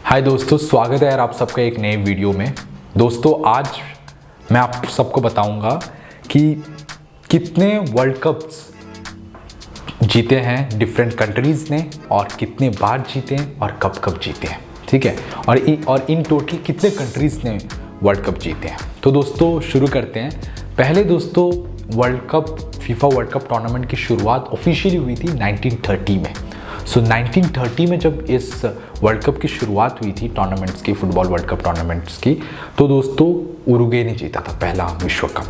हाय दोस्तों, स्वागत है यार आप सबका एक नए वीडियो में। दोस्तों आज मैं आप सबको बताऊंगा कि कितने वर्ल्ड कप्स जीते हैं डिफरेंट कंट्रीज़ ने और कितने बार जीते हैं और कब कब जीते हैं, ठीक है। और इन टोटल कितने कंट्रीज़ ने वर्ल्ड कप जीते हैं। तो दोस्तों शुरू करते हैं। पहले दोस्तों फीफा वर्ल्ड कप टूर्नामेंट की शुरुआत ऑफिशियली हुई थी 1930 में। 1930 में जब इस वर्ल्ड कप की शुरुआत हुई थी टूर्नामेंट्स की, फुटबॉल वर्ल्ड कप टूर्नामेंट्स की, तो दोस्तों उरुग्वे ने जीता था पहला विश्व कप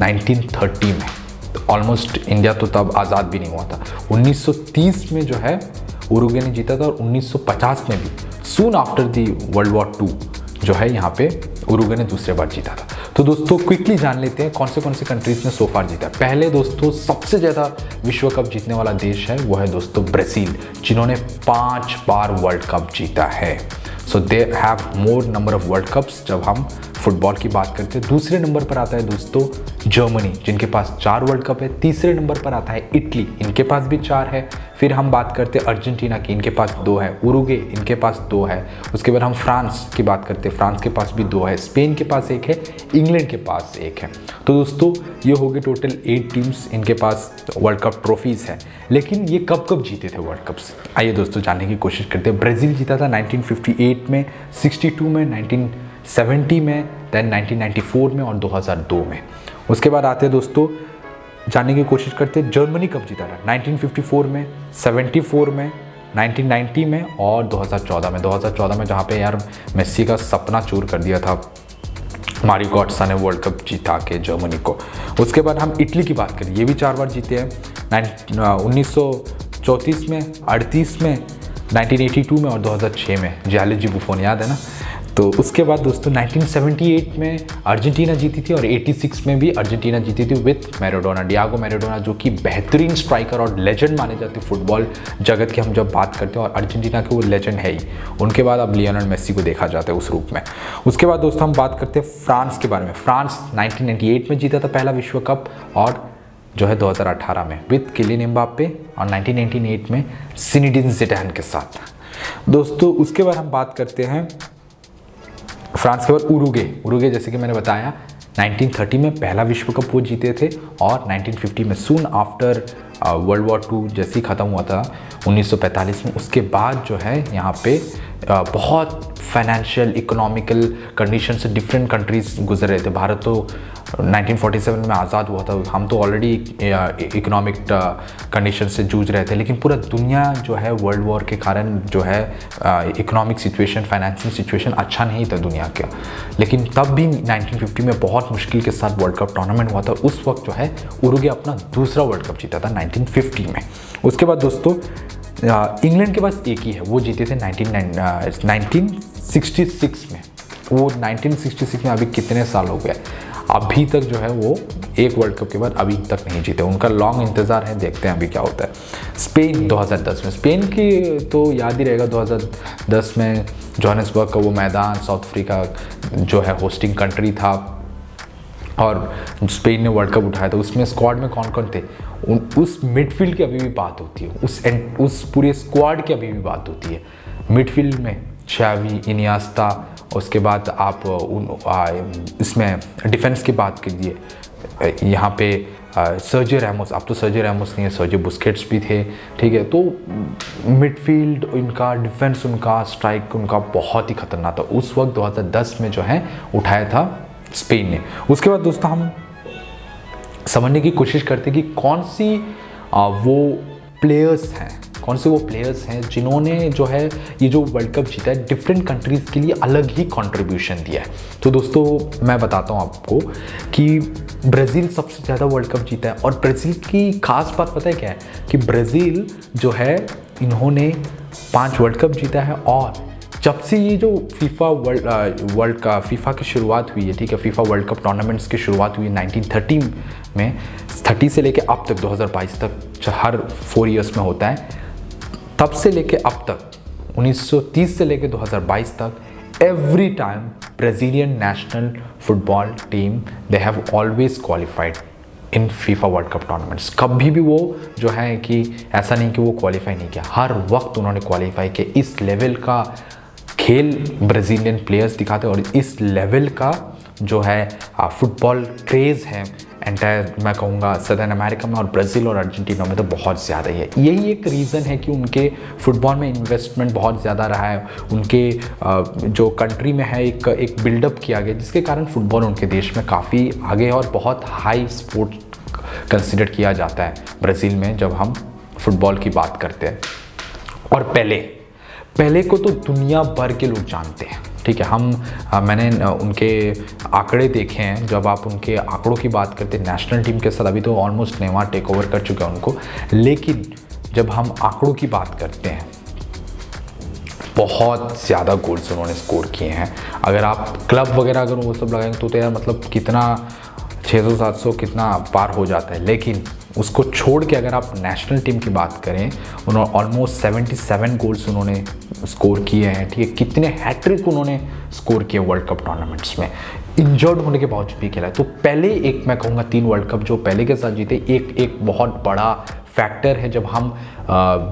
1930 में। तो ऑलमोस्ट इंडिया तो तब आज़ाद भी नहीं हुआ था। 1930 में जो है उरुग्वे ने जीता था और 1950 में भी soon after the world war 2 जो है यहाँ पे उरुग्वे ने दूसरे बार जीता था। तो दोस्तों क्विकली जान लेते हैं कौन से कंट्रीज़ ने सो फार जीता है। पहले दोस्तों सबसे ज़्यादा विश्व कप जीतने वाला देश है वो है दोस्तों ब्राज़ील, जिन्होंने 5 बार वर्ल्ड कप जीता है। So they have more number of world cups जब हम फुटबॉल की बात करते हैं। दूसरे नंबर पर आता है दोस्तों जर्मनी, जिनके पास 4 वर्ल्ड कप है। तीसरे नंबर पर आता है इटली, इनके पास भी 4 है। फिर हम बात करते हैं अर्जेंटीना की, इनके पास 2 है। उरुग्वे, इनके पास 2 है। उसके बाद हम फ्रांस की बात करते हैं, फ्रांस के पास भी 2 है। स्पेन के पास 1 है, इंग्लैंड के पास 1 है। तो दोस्तों ये हो गए टोटल 8 टीम्स, इनके पास वर्ल्ड कप ट्रॉफीज़ हैं। लेकिन ये कब कब जीते थे वर्ल्ड कप्स, आइए दोस्तों जानने की कोशिश करते हैं। ब्राज़ील जीता था 1958 में, 62 में, 1970 में, दैन 1994 में और 2002 में। उसके बाद आते हैं दोस्तों जानने की कोशिश करते हैं जर्मनी कब जीता था। 1954 में, 74 में, 1990 में और 2014 में। 2014 में जहाँ पे यार मेस्सी का सपना चूर कर दिया था मारियो गोट्सा ने वर्ल्ड कप जीता के जर्मनी को। उसके बाद हम इटली की बात करें, ये भी 4 बार जीते हैं। 1934 में, 38 में, 1982 में और 2006 में। जियानजी बुफोन याद है ना। तो उसके बाद दोस्तों 1978 में अर्जेंटीना जीती थी और 86 में भी अर्जेंटीना जीती थी विथ मैराडोना, डियागो मैराडोना, जो कि बेहतरीन स्ट्राइकर और लेजेंड माने जाते हैं फुटबॉल जगत के। हम जब बात करते हैं और अर्जेंटीना के वो लेजेंड है ही। उनके बाद अब लियोनेल मेसी को देखा जाता है उस रूप में। उसके बाद दोस्तों हम बात करते हैं फ्रांस के बारे में। फ्रांस 1998 में जीता था पहला विश्व कप और जो है 2018 में विथ किलियन एम्बाप्पे और 1998 में ज़िनेडिन ज़िडान के साथ। दोस्तों उसके बाद हम बात करते हैं फ्रांस के बाद उरुग्वे, जैसे कि मैंने बताया 1930 में पहला विश्व कप वो जीते थे और 1950 में सून आफ्टर वर्ल्ड वॉर 2 जैसे ही ख़त्म हुआ था 1945 में। उसके बाद जो है यहाँ पे बहुत फाइनेंशियल इकोनॉमिकल कंडीशन से डिफरेंट कंट्रीज़ गुजर रहे थे। भारत तो 1947 में आज़ाद हुआ था, हम तो ऑलरेडी इकोनॉमिक कंडीशन से जूझ रहे थे। लेकिन पूरा दुनिया जो है वर्ल्ड वॉर के कारण जो है इकोनॉमिक सिचुएशन, फाइनेंशियल सिचुएशन अच्छा नहीं था दुनिया का। लेकिन तब भी 1950 में बहुत मुश्किल के साथ वर्ल्ड कप टूर्नामेंट हुआ था। उस वक्त जो है उरुग्वे अपना दूसरा वर्ल्ड कप जीता था 1950 में। उसके बाद दोस्तों इंग्लैंड के पास एक ही है, वो जीते थे 1966 में। वो 1966 में अभी कितने साल हो गए, अभी तक जो है वो एक वर्ल्ड कप के बाद अभी तक नहीं जीते। उनका लॉन्ग इंतज़ार है, देखते हैं अभी क्या होता है। स्पेन 2010 में, स्पेन की तो याद ही रहेगा 2010 में जोहानिसबर्ग का वो मैदान, साउथ अफ्रीका जो है होस्टिंग कंट्री था और स्पेन ने वर्ल्ड कप उठाया था। उसमें स्क्वाड में कौन कौन थे, उस मिडफील्ड की अभी भी बात होती है, उस पूरे स्क्वाड की अभी भी बात होती है। मिडफील्ड में छावी, इनिएस्टा, उसके बाद आप इसमें डिफेंस की बात कीजिए, यहाँ पे सर्जियो रैमोस, अब तो सर्जियो रैमोस नहीं है, सर्जियो बुस्केट्स भी थे, ठीक है। तो मिडफील्ड उनका, डिफेंस उनका, स्ट्राइक उनका बहुत ही खतरनाक था। उस वक्त 2010 में जो है उठाया था स्पेन ने। उसके बाद दोस्तों हम समझने की कोशिश करते हैं कि कौन सी वो प्लेयर्स हैं जिन्होंने जो है ये जो वर्ल्ड कप जीता है डिफरेंट कंट्रीज़ के लिए अलग ही कंट्रीब्यूशन दिया है। तो दोस्तों मैं बताता हूँ आपको कि ब्राज़ील सबसे ज़्यादा वर्ल्ड कप जीता है। और ब्राज़ील की खास बात पता है क्या है कि ब्राज़ील जो है इन्होंने 5 वर्ल्ड कप जीता है। और जब से ये जो फीफा की शुरुआत हुई है, ठीक है, फीफा वर्ल्ड कप टूर्नामेंट्स की शुरुआत हुई 1930 में, 30 से लेके अब तक 2022 तक हर 4 ईयर्स में होता है। तब से लेके अब तक 1930 से लेके 2022 तक every time Brazilian national football team they have always qualified in FIFA world cup tournaments. कभी भी वो जो है कि ऐसा नहीं कि वो क्वालिफाई नहीं किया, हर वक्त उन्होंने क्वालिफाई किया। इस लेवल का खेल ब्राज़ीलियन प्लेयर्स दिखाते हैं और इस लेवल का जो है फुटबॉल क्रेज़ है एंटायर, मैं कहूँगा सदर्न अमेरिका में और ब्राज़ील और अर्जेंटीना में तो बहुत ज़्यादा ही है। यही एक रीज़न है कि उनके फुटबॉल में इन्वेस्टमेंट बहुत ज़्यादा रहा है, उनके जो कंट्री में है एक बिल्डअप किया गया, जिसके कारण फुटबॉल उनके देश में काफ़ी आगे है और बहुत हाई स्पोर्ट कंसिडर किया जाता है ब्राज़ील में जब हम फुटबॉल की बात करते हैं। और पहले को तो दुनिया भर के लोग जानते हैं, ठीक है। मैंने उनके आंकड़े देखे हैं, जब आप उनके आंकड़ों की बात करते हैं नेशनल टीम के साथ, अभी तो ऑलमोस्ट नेमार टेक ओवर कर चुका है उनको, लेकिन जब हम आंकड़ों की बात करते हैं बहुत ज़्यादा गोल्स उन्होंने स्कोर किए हैं। अगर आप क्लब वगैरह अगर वो सब लगाएंगे तो यार मतलब कितना 600-700 कितना पार हो जाता है, लेकिन उसको छोड़ के अगर आप नेशनल टीम की बात करें, उन्होंने ऑलमोस्ट 77 गोल्स उन्होंने स्कोर किए हैं, ठीक है। कितने हैट्रिक उन्होंने स्कोर किए वर्ल्ड कप टूर्नामेंट्स में, इंजर्ड होने के बावजूद भी खेला है। तो पहले एक मैं कहूँगा 3 वर्ल्ड कप जो पहले के साथ जीते, एक बहुत बड़ा फैक्टर है जब हम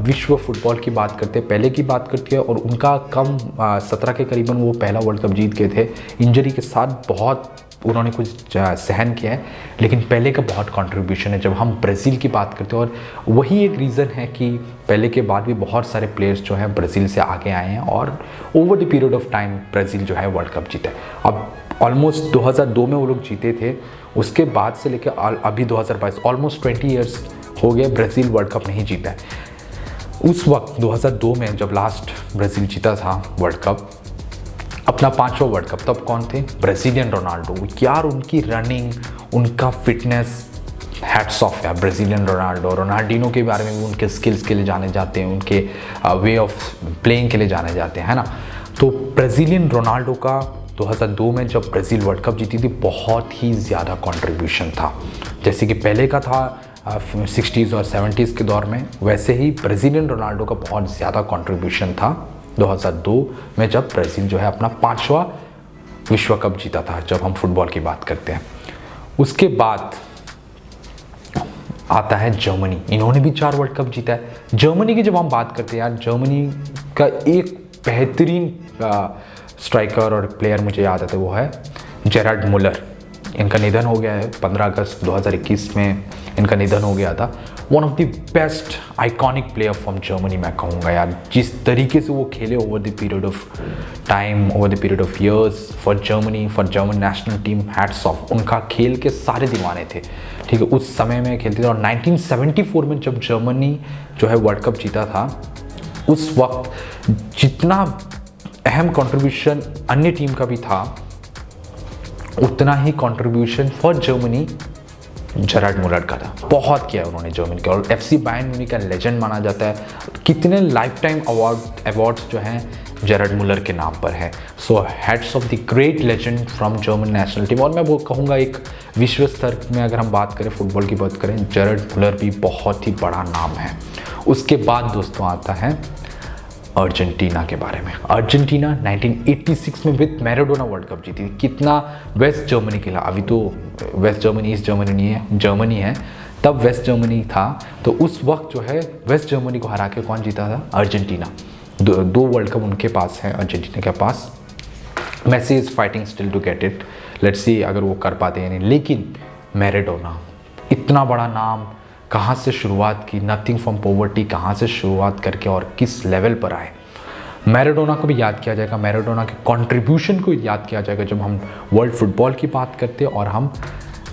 विश्व फुटबॉल की बात करते हैं, पहले की बात करते हैं। और उनका कम 17 के करीबन वो पहला वर्ल्ड कप जीत गए थे, इंजरी के साथ बहुत उन्होंने कुछ सहन किया है, लेकिन पहले का बहुत कंट्रीब्यूशन है जब हम ब्राज़ील की बात करते हैं। और वही एक रीज़न है कि पहले के बाद भी बहुत सारे प्लेयर्स जो हैं ब्राज़ील से आगे आए हैं और over the period of time Brazil जो है वर्ल्ड कप जीता है। अब ऑलमोस्ट 2002 में वो लोग जीते थे, उसके बाद से लेकर अभी 2022 ऑलमोस्ट 20 ईयर्स हो गए ब्राज़ील वर्ल्ड कप नहीं जीता है। उस वक्त 2002 में जब लास्ट ब्राज़ील जीता था वर्ल्ड कप, अपना 5वां वर्ल्ड कप, तब कौन थे? Brazilian Ronaldo. यार उनकी रनिंग, उनका फिटनेस, हैट्स ऑफ है ब्राज़ीलियन रोनाल्डिनो के बारे में भी, उनके स्किल्स के लिए जाने जाते हैं, उनके वे ऑफ प्लेइंग के लिए जाने जाते हैं, है ना। तो ब्राज़ीलियन रोनाल्डो का 2002 में जब ब्राज़ील वर्ल्ड कप जीती थी बहुत ही ज़्यादा कंट्रीब्यूशन था, जैसे कि पहले का था 60s और 70s के दौर में, वैसे ही ब्राज़ीलियन रोनाल्डो का बहुत ज़्यादा कंट्रीब्यूशन था 2002 में जब ब्राज़ील जो है अपना 5वां विश्व कप जीता था, जब हम फुटबॉल की बात करते हैं। उसके बाद आता है जर्मनी, इन्होंने भी 4 वर्ल्ड कप जीता है। जर्मनी की जब हम बात करते हैं यार, जर्मनी का एक बेहतरीन स्ट्राइकर और प्लेयर मुझे याद आता है, वो है जेरार्ड मुलर। इनका निधन हो गया है 15 अगस्त 2021 में इनका निधन हो गया था। One of the best iconic player from Germany मैं कहूँगा यार, जिस तरीके से वो खेले over the period of time, over the period of years for Germany, for German national team, hats off. उनका खेल के सारे दीवाने थे, ठीक है, उस समय में खेलते थे। और 1974 में जब जर्मनी जो है वर्ल्ड कप जीता था, उस वक्त जितना अहम कंट्रीब्यूशन अन्य टीम का भी था, उतना ही कंट्रीब्यूशन फॉर जर्मनी जेरार्ड मुलर का था। बहुत किया उन्होंने जर्मनी का, और FC बायर्न म्यूनिख का लेजेंड माना जाता है। कितने लाइफ टाइम अवार्ड्स जो हैं जेरार्ड मुलर के नाम पर है। So heads of the great legend from German national team. और मैं वो कहूँगा एक विश्व स्तर में अगर हम बात करें, फुटबॉल की बात करें, जेरार्ड मुलर भी बहुत ही बड़ा नाम है। उसके बाद दोस्तों आता है अर्जेंटीना के बारे में। अर्जेंटीना 1986 में विद मैराडोना वर्ल्ड कप जीती थी। कितना वेस्ट जर्मनी के खिलाफ, अभी तो वेस्ट जर्मनी ईस्ट जर्मनी नहीं है, जर्मनी है, तब वेस्ट जर्मनी था। तो उस वक्त जो है वेस्ट जर्मनी को हरा के कौन जीता था? अर्जेंटीना। दो वर्ल्ड कप उनके पास है अर्जेंटीना के पास। Messi is fighting still to get it, let's see अगर वो कर पाते हैं नहीं। लेकिन मैराडोना इतना बड़ा नाम, कहाँ से शुरुआत की, नथिंग फ्रॉम पॉवर्टी, कहाँ से शुरुआत करके और किस लेवल पर आए। मैराडोना को भी याद किया जाएगा, मैराडोना के कंट्रीब्यूशन को याद किया जाएगा जब हम वर्ल्ड फुटबॉल की बात करते हैं और हम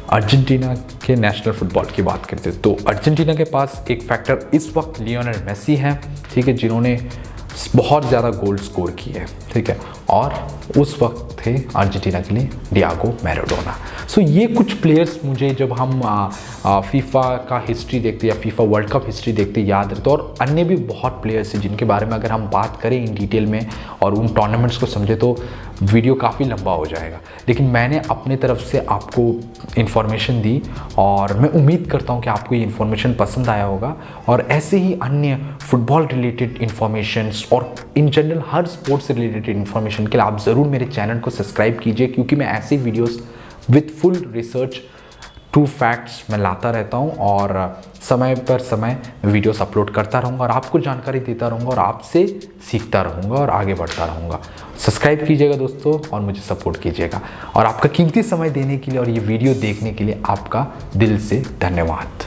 अर्जेंटीना के नेशनल फुटबॉल की बात करते हैं। तो अर्जेंटीना के पास एक फैक्टर इस वक्त लियोनेल मेसी हैं, ठीक है, जिन्होंने बहुत ज़्यादा गोल स्कोर किए, ठीक है, और उस वक्त थे अर्जेंटीना के लिए डियागो मैराडोना। सो ये कुछ प्लेयर्स मुझे जब हम फीफा का हिस्ट्री देखते या फीफा वर्ल्ड कप हिस्ट्री देखते याद रहते। और अन्य भी बहुत प्लेयर्स हैं जिनके बारे में अगर हम बात करें इन डिटेल में और उन टूर्नामेंट्स को समझे तो वीडियो काफ़ी लंबा हो जाएगा। लेकिन मैंने अपने तरफ से आपको इन्फॉर्मेशन दी और मैं उम्मीद करता हूँ कि आपको ये इन्फॉर्मेशन पसंद आया होगा। और ऐसे ही अन्य फुटबॉल रिलेटेड इन्फॉर्मेशंस और इन जनरल हर स्पोर्ट्स से रिलेटेड इन्फॉर्मेशन के लिए आप ज़रूर मेरे चैनल को सब्सक्राइब कीजिए, क्योंकि मैं ऐसे videos with full research true facts मैं लाता रहता हूँ और समय पर समय वीडियोस अपलोड करता रहूँगा और आपको जानकारी देता रहूँगा और आपसे सीखता रहूँगा और आगे बढ़ता रहूँगा। सब्सक्राइब कीजिएगा दोस्तों और मुझे सपोर्ट कीजिएगा, और आपका कीमती समय देने के लिए और ये वीडियो देखने के लिए आपका दिल से धन्यवाद।